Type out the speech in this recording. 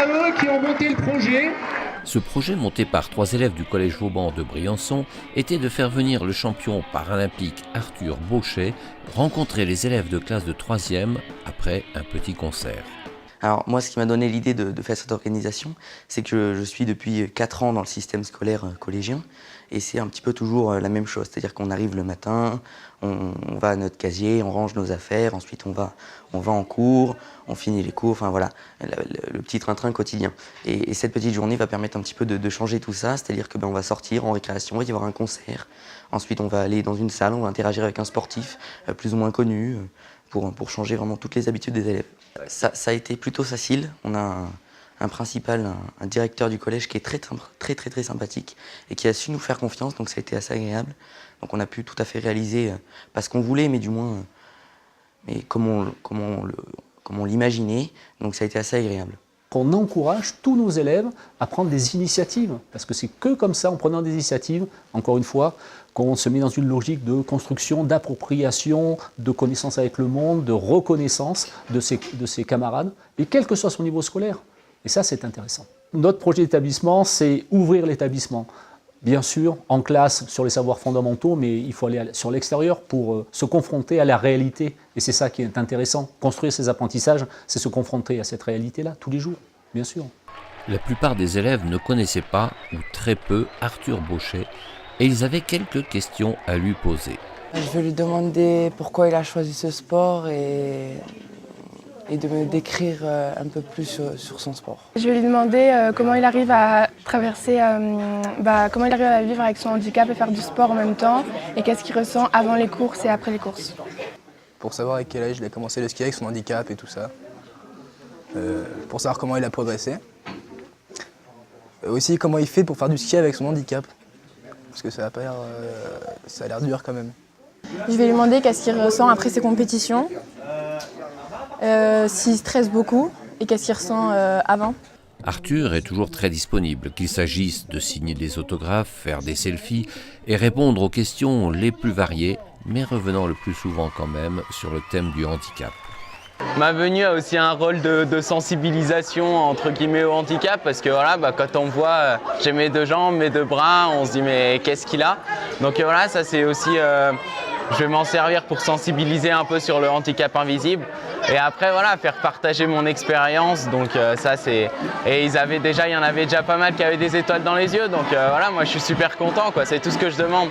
à eux qui ont monté le projet. Ce projet, monté par 3 élèves du collège Vauban de Briançon, était de faire venir le champion paralympique Arthur Bauchet rencontrer les élèves de classe de 3e après un petit concert. Alors moi, ce qui m'a donné l'idée de faire cette organisation, c'est que je suis depuis 4 ans dans le système scolaire collégien, et c'est un petit peu toujours la même chose. C'est-à-dire qu'on arrive le matin, on va à notre casier, on range nos affaires, ensuite on va en cours, on finit les cours, enfin voilà, le petit train-train quotidien. Et cette petite journée va permettre un petit peu de changer tout ça, c'est-à-dire que on va sortir en récréation, il va y avoir un concert, ensuite on va aller dans une salle, on va interagir avec un sportif plus ou moins connu, pour changer vraiment toutes les habitudes des élèves. Ça a été plutôt facile. On a un principal, un directeur du collège qui est très sympathique et qui a su nous faire confiance, donc ça a été assez agréable. Donc on a pu tout à fait réaliser, pas ce qu'on voulait, mais du moins mais comme on l'imaginait, donc ça a été assez agréable. On encourage tous nos élèves à prendre des initiatives, parce que c'est que comme ça, en prenant des initiatives, encore une fois, qu'on se met dans une logique de construction, d'appropriation, de connaissance avec le monde, de reconnaissance de ses camarades, et quel que soit son niveau scolaire. Et ça, c'est intéressant. Notre projet d'établissement, c'est ouvrir l'établissement. Bien sûr, en classe, sur les savoirs fondamentaux, mais il faut aller sur l'extérieur pour se confronter à la réalité. Et c'est ça qui est intéressant. Construire ces apprentissages, c'est se confronter à cette réalité-là, tous les jours, bien sûr. La plupart des élèves ne connaissaient pas, ou très peu, Arthur Bauchet, et ils avaient quelques questions à lui poser. Je vais lui demander pourquoi il a choisi ce sport et de me décrire un peu plus sur son sport. Je vais lui demander comment il arrive à traverser, comment il arrive à vivre avec son handicap et faire du sport en même temps, et qu'est-ce qu'il ressent avant les courses et après les courses. Pour savoir à quel âge il a commencé le ski avec son handicap et tout ça. Pour savoir comment il a progressé. Aussi comment il fait pour faire du ski avec son handicap. Parce que ça a l'air dur quand même. Je vais lui demander qu'est-ce qu'il ressent après ses compétitions, s'il stresse beaucoup et qu'est-ce qu'il ressent avant. Arthur est toujours très disponible, qu'il s'agisse de signer des autographes, faire des selfies et répondre aux questions les plus variées, mais revenant le plus souvent quand même sur le thème du handicap. Ma venue a aussi un rôle de sensibilisation entre guillemets au handicap, parce que voilà, quand on voit j'ai mes 2 jambes, mes 2 bras, on se dit mais qu'est-ce qu'il a? Donc voilà, ça c'est aussi, je vais m'en servir pour sensibiliser un peu sur le handicap invisible, et après voilà, faire partager mon expérience. Donc ça c'est, et il y en avait déjà pas mal qui avaient des étoiles dans les yeux, donc voilà, moi je suis super content quoi, c'est tout ce que je demande.